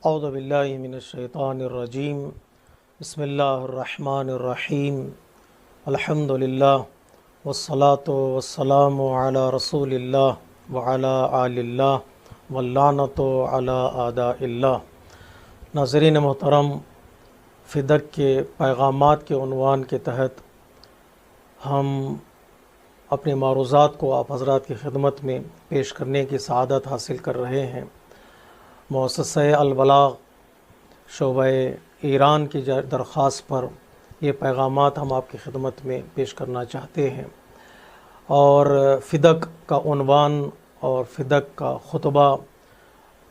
اعوذ باللہ من الشیطان الرجیم بسم اللہ الرحمن الرحیم الحمد للہ والصلاة والسلام علی رسول اللہ وعلی آل اللہ واللعنۃ علی اعداء اللہ۔ ناظرین محترم، فدق کے پیغامات کے عنوان کے تحت ہم اپنے معروضات کو آپ حضرات کی خدمت میں پیش کرنے کی سعادت حاصل کر رہے ہیں۔ مؤسسہ البلاغ شعبہ ایران کی درخواست پر یہ پیغامات ہم آپ کی خدمت میں پیش کرنا چاہتے ہیں، اور فدق کا عنوان اور فدق کا خطبہ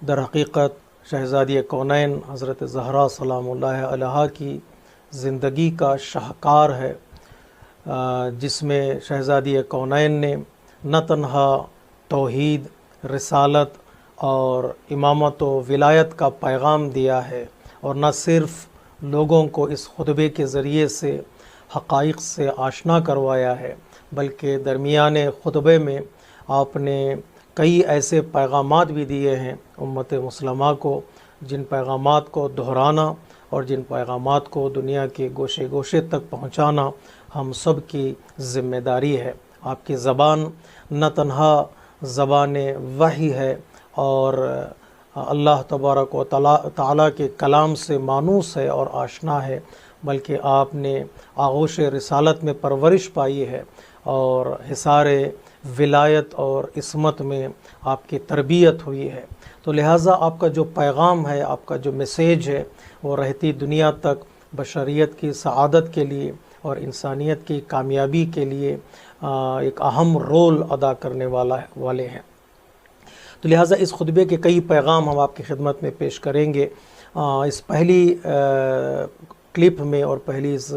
در حقیقت شہزادی کونین حضرت زہرا سلام اللہ علیہا کی زندگی کا شاہکار ہے، جس میں شہزادی کونین نے نہ تنہا توحید، رسالت اور امامت و ولایت کا پیغام دیا ہے، اور نہ صرف لوگوں کو اس خطبے کے ذریعے سے حقائق سے آشنا کروایا ہے، بلکہ درمیان خطبے میں آپ نے کئی ایسے پیغامات بھی دیے ہیں امت مسلمہ کو، جن پیغامات کو دہرانا اور جن پیغامات کو دنیا کے گوشے گوشے تک پہنچانا ہم سب کی ذمہ داری ہے۔ آپ کی زبان نہ تنہا زبان وحی ہے اور اللہ تبارک و تعالیٰ کے کلام سے مانوس ہے اور آشنا ہے، بلکہ آپ نے آغوش رسالت میں پرورش پائی ہے اور حصار ولایت اور عصمت میں آپ کی تربیت ہوئی ہے، تو لہٰذا آپ کا جو پیغام ہے، آپ کا جو میسیج ہے، وہ رہتی دنیا تک بشریت کی سعادت کے لیے اور انسانیت کی کامیابی کے لیے ایک اہم رول ادا کرنے والے ہیں۔ تو لہٰذا اس خطبے کے کئی پیغام ہم آپ کی خدمت میں پیش کریں گے۔ اس پہلی کلپ میں اور پہلی اس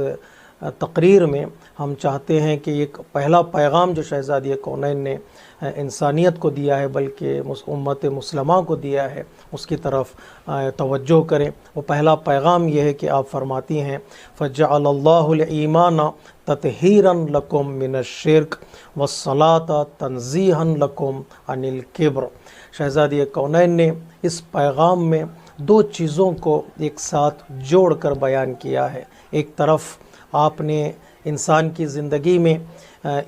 تقریر میں ہم چاہتے ہیں کہ ایک پہلا پیغام جو شہزادی کونین نے انسانیت کو دیا ہے، بلکہ امت مسلمہ کو دیا ہے، اس کی طرف توجہ کریں۔ وہ پہلا پیغام یہ ہے کہ آپ فرماتی ہیں فَجَعَلَ اللَّهُ الْإِيمَانَ تَطْهِيرًا لَكُم مِّنَ الشِّرْكِ وَالصَّلَاةَ تَنزِيهًا لَكُم عَنِ الْكِبْرِ۔ شہزادی کونین نے اس پیغام میں دو چیزوں کو ایک ساتھ جوڑ کر بیان کیا ہے۔ ایک طرف آپ نے انسان کی زندگی میں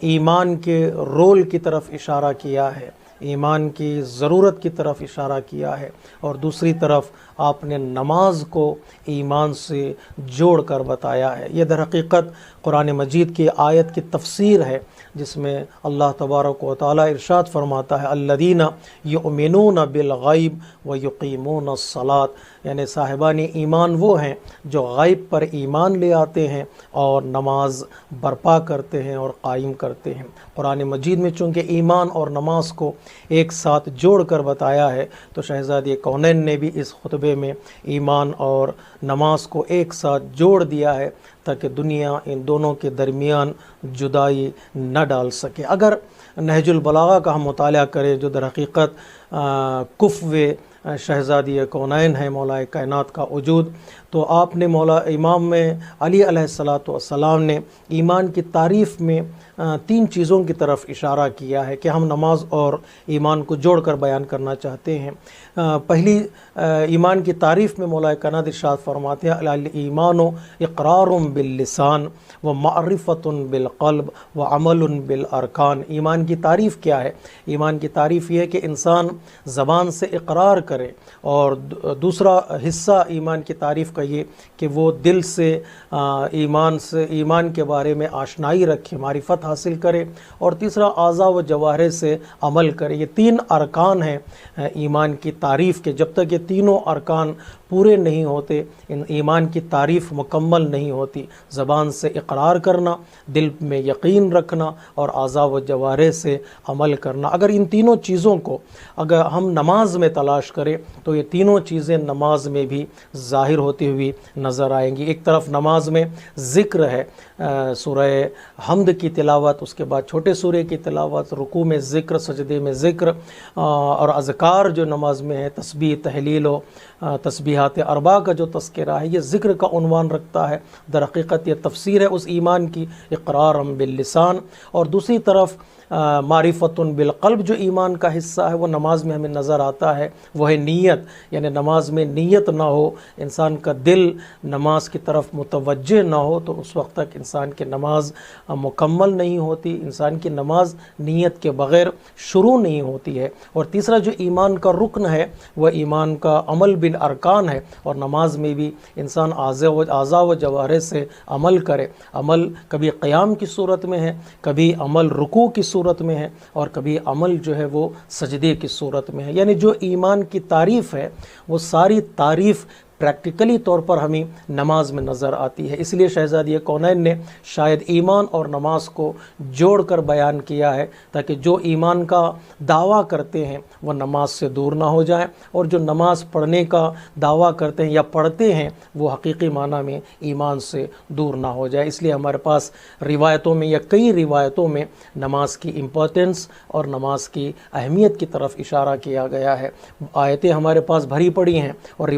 ایمان کے رول کی طرف اشارہ کیا ہے، ایمان کی ضرورت کی طرف اشارہ کیا ہے، اور دوسری طرف آپ نے نماز کو ایمان سے جوڑ کر بتایا ہے۔ یہ در حقیقت قرآن مجید کی آیت کی تفسیر ہے، جس میں اللہ تبارک و تعالیٰ ارشاد فرماتا ہے الذین یؤمنون بالغیب ویقیمون الصلاۃ، یعنی صاحبان ایمان وہ ہیں جو غیب پر ایمان لے آتے ہیں اور نماز برپا کرتے ہیں اور قائم کرتے ہیں۔ قرآن مجید میں چونکہ ایمان اور نماز کو ایک ساتھ جوڑ کر بتایا ہے، تو شہزادی کونین نے بھی اس خطبے میں ایمان اور نماز کو ایک ساتھ جوڑ دیا ہے، تاکہ دنیا ان دونوں کے درمیان جدائی نہ ڈال سکے۔ اگر نہج البلاغہ کا ہم مطالعہ کریں، جو در حقیقت کفو شہزادی کونین ہے، مولا کائنات کا وجود، تو آپ نے امام علی علیہ السلام نے ایمان کی تعریف میں تین چیزوں کی طرف اشارہ کیا ہے کہ ہم نماز اور ایمان کو جوڑ کر بیان کرنا چاہتے ہیں۔ پہلی ایمان کی تعریف میں مولا کائنات ارشاد فرماتے ہیں الایمان اقرار باللسان ومعرفۃ بالقلب وعمل بالارکان۔ ایمان کی تعریف کیا ہے؟ ایمان کی تعریف یہ ہے کہ انسان زبان سے اقرار کرے، اور دوسرا حصہ ایمان کی تعریف کا یہ کہ وہ دل سے ایمان کے بارے میں آشنائی رکھے، معرفت حاصل کرے، اور تیسرا اعضاء و جوارح سے عمل کرے۔ یہ تین ارکان ہیں ایمان کی تعریف کے۔ جب تک یہ تینوں ارکان پورے نہیں ہوتے، ان ایمان کی تعریف مکمل نہیں ہوتی۔ زبان سے اقرار کرنا، دل میں یقین رکھنا، اور اعضاء و جوارح سے عمل کرنا۔ اگر ان تینوں چیزوں کو اگر ہم نماز میں تلاش کریں، تو یہ تینوں چیزیں نماز میں بھی ظاہر ہوتی ہوئی نظر آئیں گی۔ ایک طرف نماز میں ذکر ہے، سورہ حمد کی تلاوت، اس کے بعد چھوٹے سورے کی تلاوت، رکوع میں ذکر، سجدے میں ذکر، اور اذکار جو نماز میں ہے، تسبیح، تحلیل و تسبیحات اربع کا جو تذکرہ ہے، یہ ذکر کا عنوان رکھتا ہے۔ در حقیقت یہ تفسیر ہے اس ایمان کی، اقرار باللسان، اور دوسری طرف معرفتن بالقلب جو ایمان کا حصہ ہے وہ نماز میں ہمیں نظر آتا ہے، وہ ہے نیت، یعنی نماز میں نیت نہ ہو، انسان کا دل نماز کی طرف متوجہ نہ ہو تو اس وقت تک انسان کی نماز مکمل نہیں ہوتی، انسان کی نماز نیت کے بغیر شروع نہیں ہوتی ہے۔ اور تیسرا جو ایمان کا رکن ہے وہ ایمان کا عمل بالارکان ہے، اور نماز میں بھی انسان اعضاء و جوارح سے عمل کرے۔ عمل کبھی قیام کی صورت میں ہے، کبھی عمل رکوع کی صورت میں ہے، اور کبھی عمل جو ہے وہ سجدے کی صورت میں ہے۔ یعنی جو ایمان کی تعریف ہے وہ ساری تعریف پریکٹیکلی طور پر ہمیں نماز میں نظر آتی ہے۔ اس لیے شہزادی کونین نے شاید ایمان اور نماز کو جوڑ کر بیان کیا ہے تاکہ جو ایمان کا دعویٰ کرتے ہیں وہ نماز سے دور نہ ہو جائیں، اور جو نماز پڑھنے کا دعویٰ کرتے ہیں یا پڑھتے ہیں وہ حقیقی معنی میں ایمان سے دور نہ ہو جائے۔ اس لیے ہمارے پاس روایتوں میں یا کئی روایتوں میں نماز کی امپورٹنس اور نماز کی اہمیت کی طرف اشارہ کیا گیا ہے۔ آیتیں ہمارے پاس بھری پڑی ہیں اور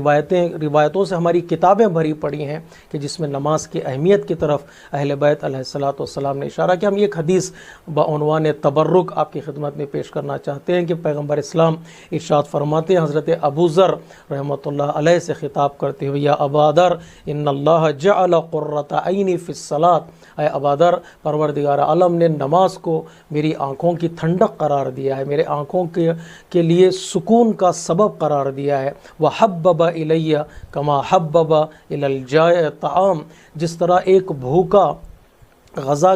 روایتوں سے ہماری کتابیں بھری پڑی ہیں کہ جس میں نماز کی اہمیت کی طرف اہل بیت علیہ الصلوۃ والسلام نے اشارہ کیا۔ ہم ایک حدیث بعنوان تبرک آپ کی خدمت میں پیش کرنا چاہتے ہیں کہ پیغمبر اسلام ارشاد فرماتے ہیں، حضرت ابو ذر رحمۃ اللہ علیہ سے خطاب کرتے ہوئے، یا ابا ذر ان اللہ جعل قرۃ عینی فی الصلاۃ، اے ابا ذر پروردگار عالم نے نماز کو میری آنکھوں کی ٹھنڈک قرار دیا ہے، میرے آنکھوں کے لیے سکون کا سبب قرار دیا ہے۔ وحبب الی کما حبب الی الجائع طعام، جس طرح ایک بھوکا غذا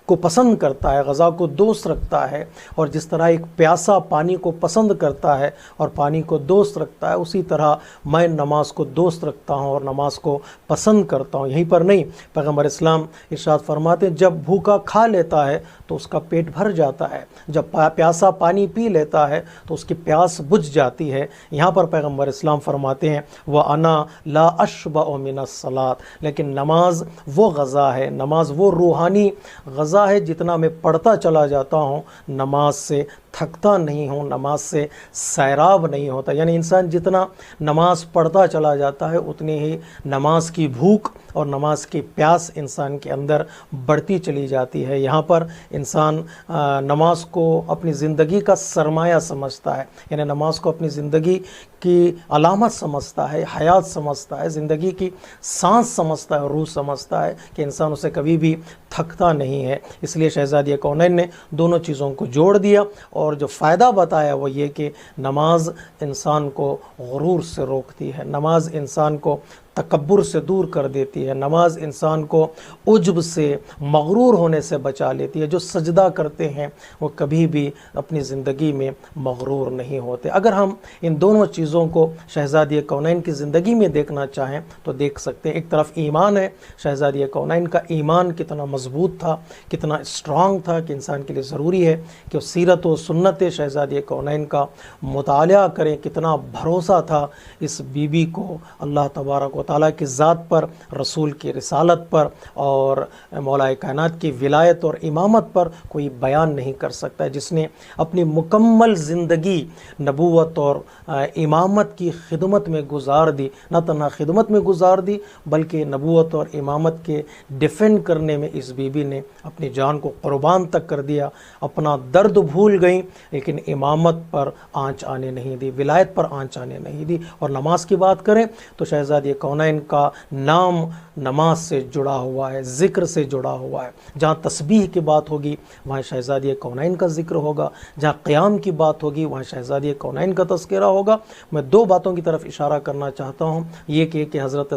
کو پسند کرتا ہے، غذا کو دوست رکھتا ہے، اور جس طرح ایک پیاسا پانی کو پسند کرتا ہے اور پانی کو دوست رکھتا ہے، اسی طرح میں نماز کو دوست رکھتا ہوں اور نماز کو پسند کرتا ہوں۔ یہیں پر نہیں، پیغمبر اسلام ارشاد فرماتے ہیں جب بھوکا کھا لیتا ہے تو اس کا پیٹ بھر جاتا ہے، جب پیاسا پانی پی لیتا ہے تو اس کی پیاس بجھ جاتی ہے۔ یہاں پر پیغمبر اسلام فرماتے ہیں وَأَنَا لَا أَشْبَعُ مِنَ الصَّلَاةِ، لیکن نماز وہ غذا ہے، نماز وہ روحانی غذا ہے، جتنا میں پڑھتا چلا جاتا ہوں نماز سے تھکتا نہیں ہوں، نماز سے سیراب نہیں ہوتا۔ یعنی انسان جتنا نماز پڑھتا چلا جاتا ہے اتنی ہی نماز کی بھوک اور نماز کی پیاس انسان کے اندر بڑھتی چلی جاتی ہے۔ یہاں پر انسان نماز کو اپنی زندگی کا سرمایہ سمجھتا ہے، یعنی نماز کو اپنی زندگی کی علامت سمجھتا ہے، حیات سمجھتا ہے، زندگی کی سانس سمجھتا ہے، روح سمجھتا ہے کہ انسان اسے کبھی بھی تھکتا نہیں ہے۔ اس لیے شہزادی کونین نے دونوں چیزوں کو جوڑ دیا، اور جو فائدہ بتایا وہ یہ کہ نماز انسان کو غرور سے روکتی ہے، نماز انسان کو تکبر سے دور کر دیتی ہے، نماز انسان کو عجب سے مغرور ہونے سے بچا لیتی ہے۔ جو سجدہ کرتے ہیں وہ کبھی بھی اپنی زندگی میں مغرور نہیں ہوتے۔ اگر ہم ان دونوں چیزوں کو شہزادی کونین کی زندگی میں دیکھنا چاہیں تو دیکھ سکتے ہیں۔ ایک طرف ایمان ہے، شہزادی کونین کا ایمان کتنا مضبوط تھا، کتنا اسٹرانگ تھا کہ انسان کے لیے ضروری ہے کہ وہ سیرت و سنت شہزادی کونین کا مطالعہ کریں۔ کتنا بھروسہ تھا اس بی بی کو اللہ تبارک و تعالیٰ کی ذات پر، رسول کی رسالت پر اور مولا کائنات کی ولایت اور امامت پر کوئی بیان نہیں کر سکتا ہے، جس نے اپنی مکمل زندگی نبوت اور امامت کی خدمت میں گزار دی۔ نہ تنہا خدمت میں گزار دی بلکہ نبوت اور امامت کے ڈیفینڈ کرنے میں اس بی بی نے اپنی جان کو قربان تک کر دیا۔ اپنا درد بھول گئیں لیکن امامت پر آنچ آنے نہیں دی، ولایت پر آنچ آنے نہیں دی۔ اور نماز کی بات کریں تو شہزادی کونین کا نام نماز سے جڑا ہوا ہے، ذکر سے جڑا ہوا ہے۔ جہاں تسبیح کی بات ہوگی وہاں شہزادی کونین کا ذکر ہوگا، جہاں قیام کی بات ہوگی وہاں شہزادی کونین کا تذکرہ ہوگا۔ میں دو باتوں کی طرف اشارہ کرنا چاہتا ہوں، یہ کہ حضرت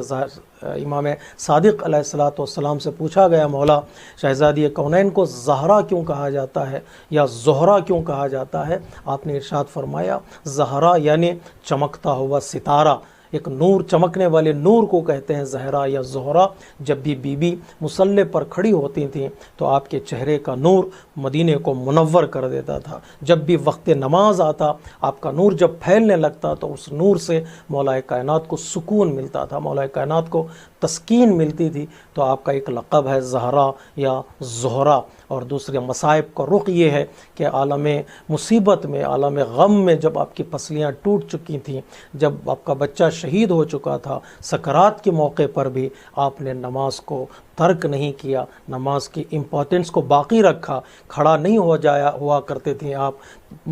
امام صادق علیہ الصلوۃ والسلام سے پوچھا گیا مولا شہزادی کونین کو زہرا کیوں کہا جاتا ہے یا زہرا کیوں کہا جاتا ہے؟ آپ نے ارشاد فرمایا زہرا یعنی چمکتا ہوا ستارہ، ایک نور، چمکنے والے نور کو کہتے ہیں زہرا یا زہرا۔ جب بھی بی بی مصلی پر کھڑی ہوتی تھیں تو آپ کے چہرے کا نور مدینے کو منور کر دیتا تھا۔ جب بھی وقت نماز آتا آپ کا نور جب پھیلنے لگتا تو اس نور سے مولا کائنات کو سکون ملتا تھا، مولا کائنات کو تسکین ملتی تھی۔ تو آپ کا ایک لقب ہے زہرا یا زہرا، اور دوسرے مصائب کا رخ یہ ہے کہ عالم مصیبت میں، عالم غم میں جب آپ کی پسلیاں ٹوٹ چکی تھیں، جب آپ کا بچہ شہید ہو چکا تھا، سکرات کے موقع پر بھی آپ نے نماز کو ترک نہیں کیا، نماز کی امپورٹنس کو باقی رکھا، کھڑا نہیں ہوا کرتے تھے آپ،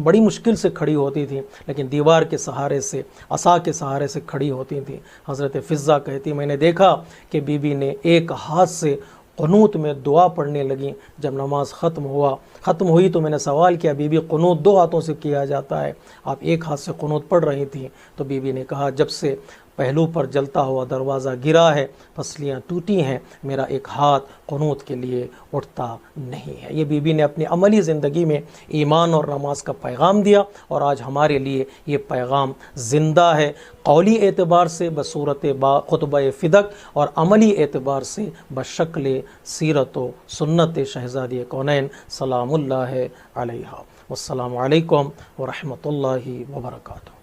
بڑی مشکل سے کھڑی ہوتی تھی لیکن دیوار کے سہارے سے، عصا کے سہارے سے کھڑی ہوتی تھیں۔ حضرت فضہ کہتی میں نے دیکھا کہ بی بی نے ایک ہاتھ سے قنوت میں دعا پڑھنے لگیں۔ جب نماز ختم ہوئی تو میں نے سوال کیا بی بی قنوت 2 ہاتھوں سے کیا جاتا ہے، آپ ایک ہاتھ سے قنوت پڑھ رہی تھیں؟ تو بی بی نے کہا جب سے پہلو پر جلتا ہوا دروازہ گرا ہے، پسلیاں ٹوٹی ہیں، میرا ایک ہاتھ قنوت کے لیے اٹھتا نہیں ہے۔ یہ بی بی نے اپنی عملی زندگی میں ایمان اور نماز کا پیغام دیا، اور آج ہمارے لیے یہ پیغام زندہ ہے، قولی اعتبار سے بصورت خطبہ فدق، اور عملی اعتبار سے بشکل سیرت و سنت شہزادی کونین سلام اللہ علیہا۔ والسلام علیکم ورحمۃ اللہ وبرکاتہ۔